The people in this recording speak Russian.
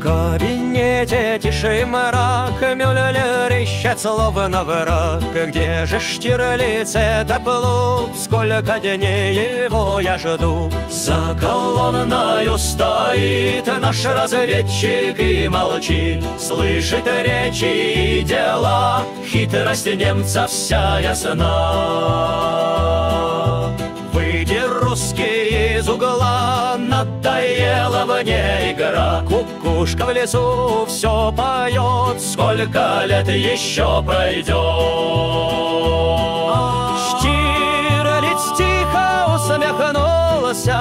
кабинете тиши мрак, Мюллер ищет словно враг. Где же Штирлиц, это плут? Сколько дней его я жду. За колонною стоит наш разведчик и молчит. Слышит речи и дела, хитрость немца вся ясна. Выйди, русский, из угла, надоела мне игра. Кукушка в лесу все поет, сколько лет еще пройдет. Штирлиц тихо усмехнулся,